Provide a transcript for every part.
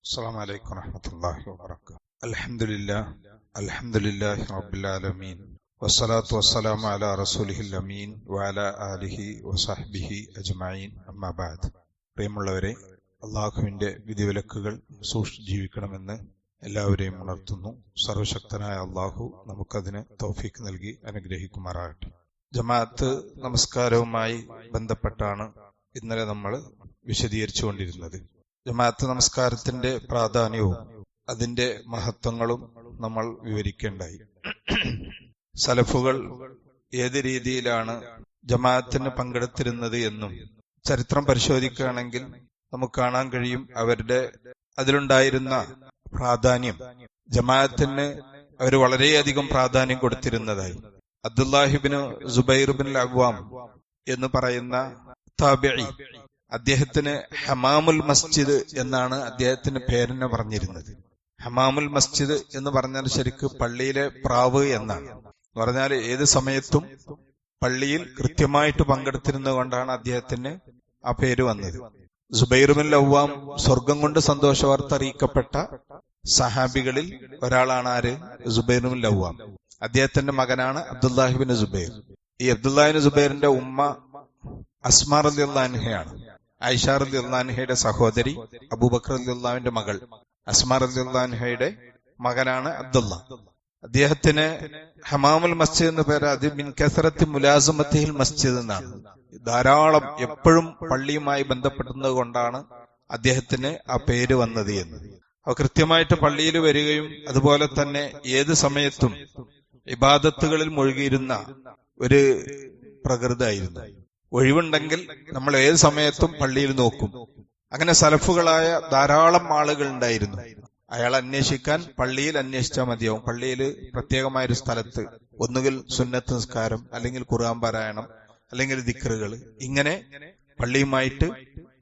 അസ്സലാമു അലൈക്കും വറഹ്മത്തുള്ളാഹി വബറകാതുഹു. അൽഹംദുലില്ലാഹി റബ്ബിൽ ആലമീൻ വസ്സലാത്തു വസ്സലാമു അലാ റസൂലിഹിൽ അമീൻ വഅലാ ആലിഹി വസഹ്ബിഹി അജ്മഈൻ. അമ്മാ ബഅദ്. പ്രിയമുള്ളവരെ, അള്ളാഹുവിന്റെ വിധിവിലക്കുകൾ സൂക്ഷിച്ച് ജീവിക്കണമെന്ന് എല്ലാവരെയും ഉണർത്തുന്നു. സർവശക്തനായ അള്ളാഹു നമുക്കതിന് തൗഫീഖ് നൽകി അനുഗ്രഹിക്കുമാറാകട്ടെ. ജമാഅത്ത് നമസ്കാരവുമായി ബന്ധപ്പെട്ടാണ് ഇന്നലെ നമ്മൾ വിശദീകരിച്ചുകൊണ്ടിരുന്നത്. ജമാഅത്ത് നമസ്കാരത്തിന്റെ പ്രാധാന്യവും അതിന്റെ മഹത്വങ്ങളും നമ്മൾ വിവരിക്കേണ്ടായി. സലഫുകൾ ഏത് രീതിയിലാണ് ജമാഅത്തിന് പങ്കെടുത്തിരുന്നത് എന്നും ചരിത്രം പരിശോധിക്കുകയാണെങ്കിൽ നമുക്ക് കാണാൻ കഴിയും. അവരുടെ അതിലുണ്ടായിരുന്ന പ്രാധാന്യം, ജമാഅത്തിന് അവർ വളരെയധികം പ്രാധാന്യം കൊടുത്തിരുന്നതായി. അബ്ദുല്ലാഹിബ്നു സുബൈർ ബിൻ അവ്വാം എന്ന് പറയുന്ന താബിഈ, അദ്ദേഹത്തിന് ഹമാമുൽ മസ്ജിദ് എന്നാണ് അദ്ദേഹത്തിന്റെ പേരിനെ പറഞ്ഞിരുന്നത്. ഹമാമുൽ മസ്ജിദ് എന്ന് പറഞ്ഞാൽ ശരിക്ക് പള്ളിയിലെ പ്രാവ് എന്നാണ്. എന്ന് പറഞ്ഞാൽ ഏത് സമയത്തും പള്ളിയിൽ കൃത്യമായിട്ട് പങ്കെടുത്തിരുന്നത് കൊണ്ടാണ് അദ്ദേഹത്തിന് ആ പേര് വന്നത്. സുബൈർ ബിൻ അവ്വാം സ്വർഗം കൊണ്ട് സന്തോഷവാർത്ത അറിയിക്കപ്പെട്ട സഹാബികളിൽ ഒരാളാണ് ആര്? Zubair bin Awwam. അദ്ദേഹത്തിന്റെ മകനാണ് അബ്ദുല്ലാഹിബിൻ സുബൈർ. ഈ അബ്ദുല്ലാഹിബിൻ സുബൈറിന്റെ ഉമ്മ അസ്മാ റളിയല്ലാഹു അൻഹയാണ്. ആയിഷ റളിയല്ലാഹു അൻഹയുടെ സഹോദരി, അബൂബക്കർ റളിയല്ലാഹുവിന്റെ മകൾ. അസ്മാ റളിയല്ലാഹു അൻഹയുടെ മകനാണ് അബ്ദുള്ള. അദ്ദേഹത്തിന് ഹമാമുൽ മസ്ജിദ് എന്ന പേര് അത് മിൻ കസറത്തി മുലാസമത്തിഹിൽ മസ്ജിദ് എന്നാണ്. ധാരാളം എപ്പോഴും പള്ളിയുമായി ബന്ധപ്പെടുന്നത് കൊണ്ടാണ് അദ്ദേഹത്തിന് ആ പേര് വന്നത് എന്ന്. അവ കൃത്യമായിട്ട് പള്ളിയിൽ വരികയും അതുപോലെ തന്നെ ഏത് സമയത്തും ഇബാദത്തുകളിൽ മുഴുകിയിരുന്ന ഒരു പ്രകൃതമായിരുന്നു. ഒഴിവുണ്ടെങ്കിൽ നമ്മൾ ഏത് സമയത്തും പള്ളിയിൽ നോക്കും. അങ്ങനെ സലഫുകളായ ധാരാളം ആളുകൾ ഉണ്ടായിരുന്നു. അയാൾ അന്വേഷിക്കാൻ പള്ളിയിൽ അന്വേഷിച്ചാൽ മതിയാവും. പള്ളിയിൽ പ്രത്യേകമായൊരു സ്ഥലത്ത് ഒന്നുകിൽ സുന്നത്ത് നിസ്കാരം, അല്ലെങ്കിൽ ഖുർആൻ പാരായണം, അല്ലെങ്കിൽ ദിക്റുകൾ, ഇങ്ങനെ പള്ളിയുമായിട്ട്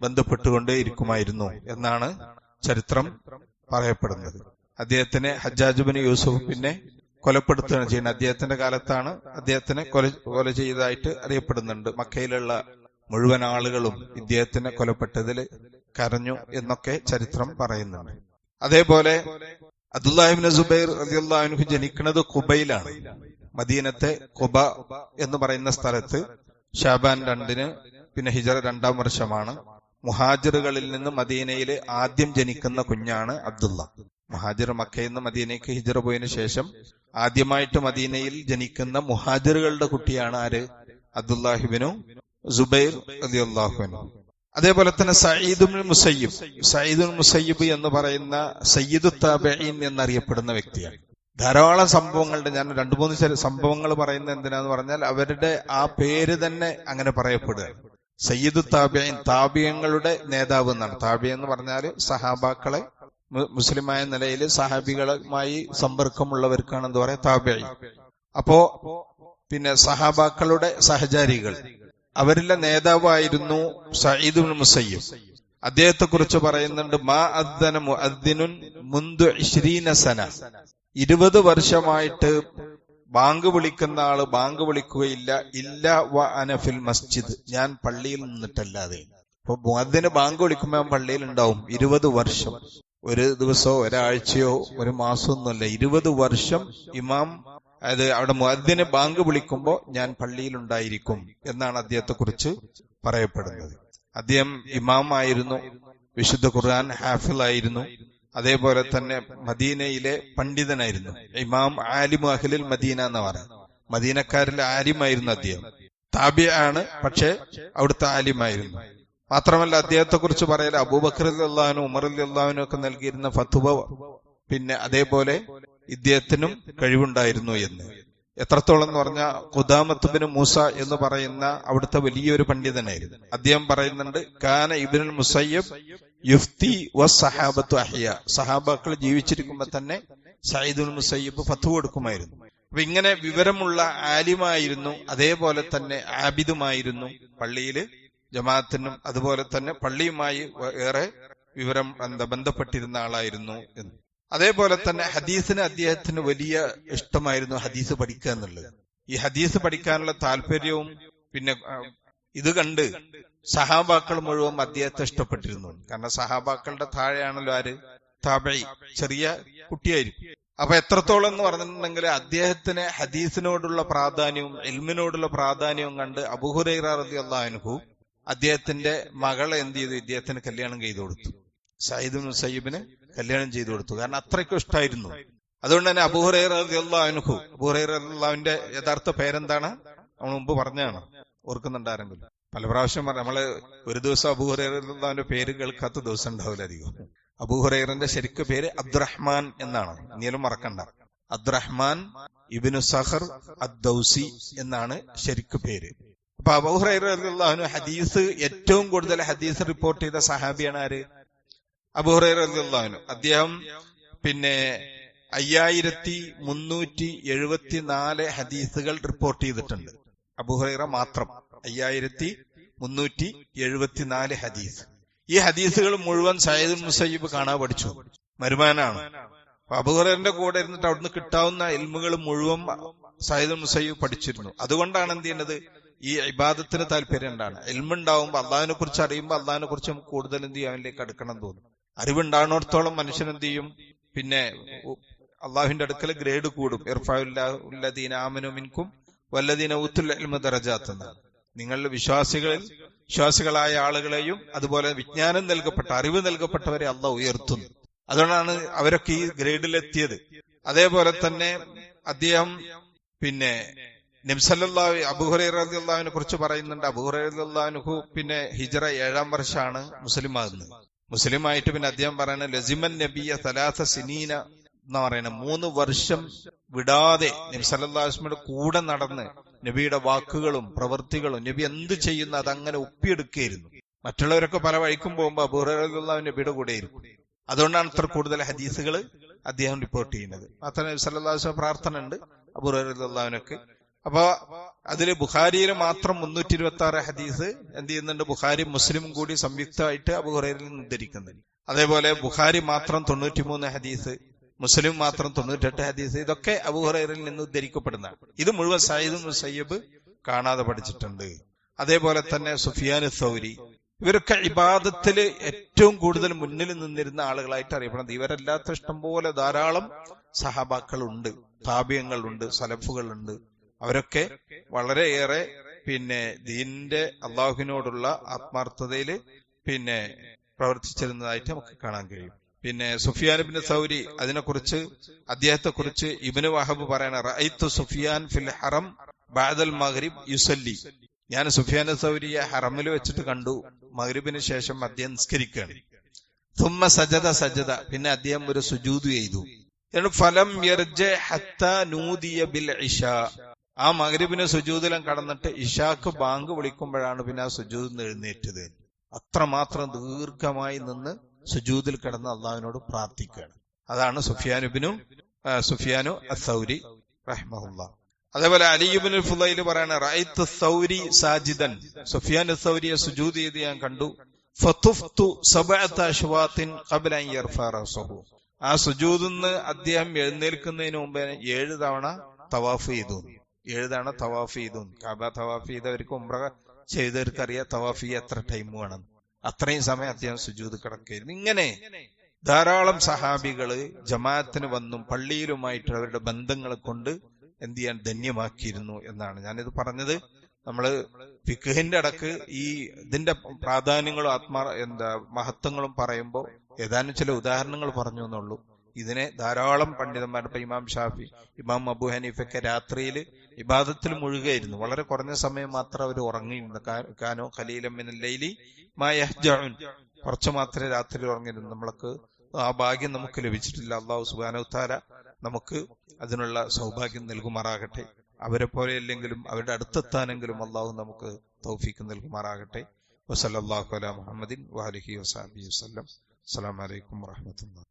ബന്ധപ്പെട്ടുകൊണ്ടേ ഇരിക്കുമായിരുന്നു എന്നാണ് ചരിത്രം പറയപ്പെടുന്നത്. അദ്ദേഹത്തിനെ ഹജ്ജാജ് ബിൻ യൂസുഫ് പിന്നെ കൊലപ്പെടുത്തുകയാണ് ചെയ്യുന്നത്. അദ്ദേഹത്തിന്റെ കാലത്താണ് അദ്ദേഹത്തിനെ കൊല ചെയ്തതായിട്ട് അറിയപ്പെടുന്നുണ്ട്. മക്കയിലുള്ള മുഴുവൻ ആളുകളും ഇദ്ദേഹത്തിനെ കൊലപ്പെട്ടതിൽ കരഞ്ഞു എന്നൊക്കെ ചരിത്രം പറയുന്നുണ്ട്. അതേപോലെ അബ്ദുല്ലാഹിബ്നു സുബൈർ റളിയല്ലാഹു അൻഹു ജനിക്കുന്നത് ഖുബയിലാണ്. മദീനത്തെ ഖുബ എന്ന് പറയുന്ന സ്ഥലത്ത് ഷാബാൻ 2-ന്, പിന്നെ ഹിജറ 2-ാം വർഷമാണ്. മുഹാജിറുകളിൽ നിന്ന് മദീനയിൽ ആദ്യം ജനിക്കുന്ന കുഞ്ഞാണ് അബ്ദുള്ള. മുഹാജിർ മക്കയിൽ നിന്ന് മദീനയ്ക്ക് ഹിജറ പോയതിനു ശേഷം ആദ്യമായിട്ട് മദീനയിൽ ജനിക്കുന്ന മുഹാജിറുകളുടെ കുട്ടിയാണ് ആര്? അബ്ദുല്ലാഹിബ്നു സുബൈർ റളിയല്ലാഹു അൻഹു. അതേപോലെ തന്നെ സഈദുൽ മുസയ്യിബ് എന്ന് പറയുന്ന സയ്യിദു താബിഈൻ എന്നറിയപ്പെടുന്ന വ്യക്തിയാണ്. ധാരാളം സംഭവങ്ങളുടെ, ഞാൻ 2-3 സംഭവങ്ങൾ പറയുന്നത് എന്തിനാന്ന് പറഞ്ഞാൽ അവരുടെ ആ പേര് തന്നെ അങ്ങനെ പറയപ്പെടുക. സയ്യിദു താബിഈൻ, താബിഈങ്ങളുടെ നേതാവ് എന്നാണ്. താബിഈ എന്ന് പറഞ്ഞാൽ സഹാബാക്കളെ, മുസ്ലിമായ നിലയിൽ സഹാബികളുമായി സമ്പർക്കമുള്ളവർക്കാണ് എന്താ പറയാ, താബിഈ. അപ്പോ പിന്നെ സഹാബാക്കളുടെ സഹചാരികൾ, അവരിലെ നേതാവായിരുന്നു സഈദുൽ മുസയ്യിബ്. അദ്ദേഹത്തെ കുറിച്ച് പറയുന്നുണ്ട്, മാ അദ്ദന മുഅദ്ദിനുൻ മുൻദു 20 സന, 20 വർഷമായിട്ട് ബാങ്ക് വിളിക്കുന്ന ആള് ബാങ്ക് വിളിക്കുകയില്ല, ഇല്ല വ അന ഫിൽ മസ്ജിദ്, ഞാൻ പള്ളിയിൽ നിന്നിട്ടല്ലാതെ. അപ്പൊ മുഅദ്ദിന് ബാങ്ക് വിളിക്കുമ്പോൾ പള്ളിയിൽ ഉണ്ടാവും 20 വർഷം. ഒരു ദിവസമോ ഒരാഴ്ചയോ ഒരു മാസമൊന്നുമല്ല, 20 വർഷം ഇമാം, അതായത് അവിടെ മുഅദ്ദിന് ബാങ്ക് വിളിക്കുമ്പോൾ ഞാൻ പള്ളിയിൽ ഉണ്ടായിരിക്കും എന്നാണ് അദ്ദേഹത്തെ കുറിച്ച് പറയപ്പെടുന്നത്. അദ്ദേഹം ഇമാം ആയിരുന്നു, വിശുദ്ധ ഖുർആൻ ഹാഫിളായിരുന്നു, അതേപോലെ തന്നെ മദീനയിലെ പണ്ഡിതനായിരുന്നു. ഇമാം ആലിമു അഹ്ലിൽ മദീന എന്ന് പറയുന്നത്, മദീനക്കാരിലെ ആലിമായിരുന്നു അദ്ദേഹം. താബിഈ ആണ്, പക്ഷെ അവിടുത്തെ ആലിമായിരുന്നു. മാത്രമല്ല അദ്ദേഹത്തെ കുറിച്ച് പറയല അബൂബക്കർ റളിയല്ലാഹു അൻഹു, ഉമർ റളിയല്ലാഹു അൻഹു ഒക്കെ നൽകിയിരുന്ന ഫത്വ, പിന്നെ അതേപോലെ ഇദ്ദേഹത്തിനും കഴിവുണ്ടായിരുന്നു എന്ന്. എത്രത്തോളം എന്ന് പറഞ്ഞാൽ ഖുദാമത്ത് ബിൻ മൂസ എന്ന് പറയുന്ന അവിടുത്തെ വലിയൊരു പണ്ഡിതനായിരുന്നു. അദ്ദേഹം പറയുന്നുണ്ട്, കാന ഇബ്നുൽ മുസയ്യിബ് യുഫ്തി വസ്സഹാബത്തു അഹ്യ, സഹാബാക്കൾ ജീവിച്ചിരിക്കുമ്പോൾ തന്നെ സഈദുൽ മുസയ്യിബ് ഫത്വ കൊടുക്കുമായിരുന്നു. അപ്പൊ ഇങ്ങനെ വിവരമുള്ള ആലിമായിരുന്നു, അതേപോലെ തന്നെ ആബിദുമായിരുന്നു. പള്ളിയിൽ ജമാഅത്തിനും അതുപോലെ തന്നെ പള്ളിയുമായി ഏറെ വിവരം ബന്ധപ്പെട്ടിരുന്ന ആളായിരുന്നു എന്ന്. അതേപോലെ തന്നെ ഹദീസിന് അദ്ദേഹത്തിന് വലിയ ഇഷ്ടമായിരുന്നു ഹദീസ് പഠിക്കുക എന്നുള്ളത്. ഈ ഹദീസ് പഠിക്കാനുള്ള താല്പര്യവും പിന്നെ ഇത് കണ്ട് സഹാബാക്കൾ മുഴുവൻ അദ്ദേഹത്തെ ഇഷ്ടപ്പെട്ടിരുന്നു. കാരണം സഹാബാക്കളുടെ താഴെയാണല്ലോ ആര്? താബഈ, ചെറിയ കുട്ടിയായിരിക്കും. അപ്പൊ എത്രത്തോളം എന്ന് പറഞ്ഞിട്ടുണ്ടെങ്കിൽ അദ്ദേഹത്തിന് ഹദീസിനോടുള്ള പ്രാധാന്യവും ഇൽമിനോടുള്ള പ്രാധാന്യവും കണ്ട് അബൂ ഹുറൈറ റളിയല്ലാഹു അൻഹു അദ്ദേഹത്തിന്റെ മകളെ എന്ത് ചെയ്തു, ഇദ്ദേഹത്തിന് കല്യാണം ചെയ്തു കൊടുത്തു. സഈദ് ഇബ്നു മുസയ്യിബിന് കല്യാണം ചെയ്തു കൊടുത്തു. കാരണം അത്രയ്ക്കും ഇഷ്ടമായിരുന്നു. അതുകൊണ്ട് തന്നെ അബൂ ഹുറൈറ റളിയല്ലാഹു അൻഹു, അബൂ ഹുറൈറ റളിയല്ലാഹുവിന്റെ യഥാർത്ഥ പേരെന്താണ് നമ്മൾ മുമ്പ് പറഞ്ഞാണ്, ഓർക്കുന്നുണ്ടാരെങ്കിലും? പല പ്രാവശ്യം നമ്മള് ഒരു ദിവസം അബൂ ഹുറൈറ റളിയല്ലാഹുവിന്റെ പേര് കേൾക്കാത്ത ദിവസം ഉണ്ടാവില്ല അധികം. അബൂ ഹുറൈറന്റെ ശരിക്ക് പേര് അബ്ദുറഹ്മാൻ എന്നാണ്, ഇനിയും മറക്കണ്ട. അബ്ദുറഹ്മാൻ ഇബ്നു സഖർ അദ്ദൗസി എന്നാണ് ശരിക്ക് പേര്. അപ്പൊ അബൂ ഹുറൈറ റളിയല്ലാഹു അൻഹു ഹദീസ് ഏറ്റവും കൂടുതൽ ഹദീസ് റിപ്പോർട്ട് ചെയ്ത സഹാബിയാണ് ആര്? അബൂ ഹുറൈറ റളിയല്ലാഹു അൻഹു. അദ്ദേഹം 5374 ഹദീസുകൾ റിപ്പോർട്ട് ചെയ്തിട്ടുണ്ട്. അബൂ ഹുറൈറ മാത്രം 5374 ഹദീസ്. ഈ ഹദീസുകൾ മുഴുവൻ സഈദ് ഇബ്നു മുസയ്യിബ് കാണാൻ പഠിച്ചു, മരുമാനാണ്. അബൂ ഹുറൈറന്റെ കൂടെ ഇരുന്നിട്ട് അവിടുന്ന് കിട്ടാവുന്ന ഇൽമുകൾ മുഴുവൻ സഈദ് ഇബ്നു മുസയ്യിബ് പഠിച്ചിരുന്നു. അതുകൊണ്ടാണ് എന്ത് ചെയ്യുന്നത്, ഈ ഇബാദത്തിന് താല്പര്യം ഉണ്ടാണ്. ഇൽമുണ്ടാവുമ്പോ അള്ളാഹിനെ കുറിച്ച് അറിയുമ്പോൾ അള്ളാഹിനെ കുറിച്ച് നമുക്ക് കൂടുതൽ എന്ത് ചെയ്യും, അവനിലേക്ക് അടുക്കണം തോന്നും. അറിവുണ്ടാകുന്നിടത്തോളം മനുഷ്യൻ എന്ത് ചെയ്യും, പിന്നെ അള്ളാഹുവിന്റെ അടുക്കൽ ഗ്രേഡ് കൂടും. ഇർഫഉല്ലദീന ആമനൂ മിൻകും വല്ലദീന ഊത്തുൽ ഇൽമ ദറജാത്ത് എന്നാണ്. നിങ്ങളുടെ വിശ്വാസികളായ ആളുകളെയും അതുപോലെ വിജ്ഞാനം നൽകപ്പെട്ട, അറിവ് നൽകപ്പെട്ടവരെ അള്ളാഹ് ഉയർത്തുന്നു. അതുകൊണ്ടാണ് അവരൊക്കെ ഈ ഗ്രേഡിലെത്തിയത്. അതേപോലെ തന്നെ അദ്ദേഹം പിന്നെ നബി സല്ലല്ലാഹു അബൂ ഹുറൈറ റളിയല്ലാഹുവിനെ കുറിച്ച് പറയുന്നുണ്ട്. അബൂ ഹുറൈറ റളിയല്ലാഹു അൻഹു പിന്നെ ഹിജ്റ 7-ാം വർഷമാണ് മുസ്ലിമാകുന്നത്. മുസ്ലിമായിട്ട് പിന്നെ അദ്ദേഹം പറയുന്നത് ലസിമൻ നബിയ 3 സിനീന എന്ന് പറയുന്നത് 3 വർഷം വിടാതെ നബി സല്ലല്ലാഹു അലൈഹി വസല്ലമയുടെ കൂടെ നടന്ന് നബിയുടെ വാക്കുകളും പ്രവൃത്തികളും നബി എന്ത് ചെയ്യുന്ന അതങ്ങനെ ഒപ്പിയെടുക്കുകയായിരുന്നു. മറ്റുള്ളവരൊക്കെ പല വഴിക്കും പോകുമ്പോൾ അബൂ ഹുറൈറ റളിയല്ലാഹു അൻഹു നബിയുടെ കൂടെ ആയിരിക്കും. അതുകൊണ്ടാണ് ഇത്ര കൂടുതൽ ഹദീസുകൾ അദ്ദേഹം റിപ്പോർട്ട് ചെയ്യുന്നത്. മാത്രമല്ല നബി സല്ലല്ലാഹു അലൈഹി വസല്ലം പ്രാർത്ഥന ഉണ്ട് അബൂ ഹുറൈറ റളിയല്ലാഹു അൻഹുക്ക്. അപ്പൊ അതില് ബുഖാരിയിൽ മാത്രം 326 ഹദീസ് എന്ത് ചെയ്യുന്നുണ്ട്, ബുഖാരി മുസ്ലിം കൂടി സംയുക്തമായിട്ട് അബൂ ഹുറൈറയിൽ നിന്ന് ഉദ്ധരിക്കുന്നുണ്ട്. അതേപോലെ ബുഖാരി മാത്രം 93 ഹദീസ്, മുസ്ലിം മാത്രം 98 ഹദീസ്. ഇതൊക്കെ അബൂ ഹുറൈറയിൽ നിന്ന് ഉദ്ധരിക്കപ്പെടുന്നതാണ്. ഇത് മുഴുവൻ സഈദ് ഇബ്നു മുസയ്യിബ് കാണാതെ പഠിച്ചിട്ടുണ്ട്. അതേപോലെ തന്നെ സുഫിയാൻ സൗരി, ഇവരൊക്കെ ഇബാദത്തില് ഏറ്റവും കൂടുതൽ മുന്നിൽ നിന്നിരുന്ന ആളുകളായിട്ട് അറിയപ്പെടുന്നത്. ഇവരല്ലാത്ത ഇഷ്ടംപോലെ ധാരാളം സഹാബാക്കളുണ്ട്, താബിയങ്ങളുണ്ട്, സലഫുകളുണ്ട്. അവരൊക്കെ വളരെയേറെ പിന്നെ ദീനിന്റെ അള്ളാഹുവിനോടുള്ള ആത്മാർത്ഥതയില് പിന്നെ പ്രവർത്തിച്ചിരുന്നതായിട്ട് നമുക്ക് കാണാൻ കഴിയും. പിന്നെ സുഫിയാൻ ഇബ്നു സൗരി, അതിനെക്കുറിച്ച് അദ്ദേഹത്തെ കുറിച്ച് ഇബ്നു വഹബ് പറയണ റഅയ്തു സുഫിയാൻ ഫിൽ ഹറം ബഅദൽ മഗ്രിബ് യുസല്ലി, ഞാൻ സുഫിയാൻ സൗരിയെ ഹറമിൽ വെച്ചിട്ട് കണ്ടു, മഗ്രിബിന് ശേഷം അദ്ദേഹം നിസ്കരിക്കുകയാണ്. സുമ്മ സജദ, പിന്നെ അദ്ദേഹം ഒരു സുജൂദ് ചെയ്തു. ഫലം യർജി ഹത്താ നൂദിയ ബിൽ ഇശാ, ആ മഗ്രിബിന് സുജൂദിലും കടന്നിട്ട് ഇശാക്ക് ബാങ്ക് വിളിക്കുമ്പോഴാണ് പിന്നെ ആ സുജൂദിൽ എഴുന്നേറ്റത്. അത്രമാത്രം ദീർഘമായി നിന്ന് സുജൂദിൽ കിടന്ന് അള്ളാഹുവിനോട് പ്രാർത്ഥിക്കുകയാണ്. അതാണ് സുഫിയാനു അസ്സൗരി റഹ്മഹുല്ലാ. അതേപോലെ അലി ഇബ്നുൽ ഫുളൈൽ പറയണ റഅയ്തു സൗരി സാജിദൻ, സുഫിയാൻ സൗരിയെ സുജൂദ് ചെയ്ത് ഞാൻ കണ്ടു. ഫതുഫ്തു 7 അശ്വാത്തിൻ ഖബ്ല അൻ യർഫഅ റഅസഹു, ആ സുജൂദിൽ നിന്ന് അദ്ദേഹം എഴുന്നേൽക്കുന്നതിന് മുമ്പ് 7 തവണ തവാഫ് ചെയ്തു. 7 തവണ തവാഫ് ചെയ്തു. കഅബ തവാഫ് ചെയ്തവർക്ക് ഉംറ ചെയ്തവർക്ക് അറിയാം തവാഫ് എത്ര ടൈം വേണം. അത്രയും സമയം അദ്ദേഹം സുജൂദ് കിടക്കുകയായിരുന്നു. ഇങ്ങനെ ധാരാളം സഹാബികള് ജമാഅത്തിന് വന്നും പള്ളിയിലുമായിട്ട് അവരുടെ ബന്ധങ്ങളെ കൊണ്ട് എന്ത് ചെയ്യാൻ ധന്യമാക്കിയിരുന്നു എന്നാണ് ഞാനിത് പറഞ്ഞത്. നമ്മള് ഫിഖ്ഹിന്റെ അടക്ക് ഈ ഇതിന്റെ പ്രാധാന്യങ്ങളും മഹത്വങ്ങളും പറയുമ്പോൾ ഏതാനും ചില ഉദാഹരണങ്ങൾ പറഞ്ഞു എന്നുള്ളൂ. ഇതിനെ ധാരാളം പണ്ഡിതന്മാർ, ഇപ്പൊ ഇമാം ഷാഫി, ഇമാം അബൂ ഹനീഫയൊക്കെ രാത്രിയിൽ ഇബാദത്തിൽ മുഴുകയായിരുന്നു. വളരെ കുറഞ്ഞ സമയം മാത്രം അവർ ഉറങ്ങിയിരുന്നു. കാനോ ഖലീലൻ മിനൽ ലൈലി മാ യഹ്ജഉൻ, കുറച്ചു മാത്രമേ രാത്രി ഉറങ്ങിയിരുന്നു. നമ്മൾക്ക് ആ ഭാഗ്യം നമുക്ക് ലഭിച്ചിട്ടില്ല. അല്ലാഹു സുബ്ഹാനഹു തആല നമുക്ക് അതിനുള്ള സൗഭാഗ്യം നൽകുമാറാകട്ടെ. അവരെ പോലെയല്ലെങ്കിലും അവരുടെ അടുത്തെത്താനെങ്കിലും അള്ളാഹു നമുക്ക് തൗഫീഖ് നൽകുമാറാകട്ടെ. വസല്ലല്ലാഹു അലാ മുഹമ്മദിൻ വഅലിഹി വസഹബിഹി വസല്ലം. അസ്സലാമു അലൈക്കും വറഹ്മത്തുള്ളാഹി.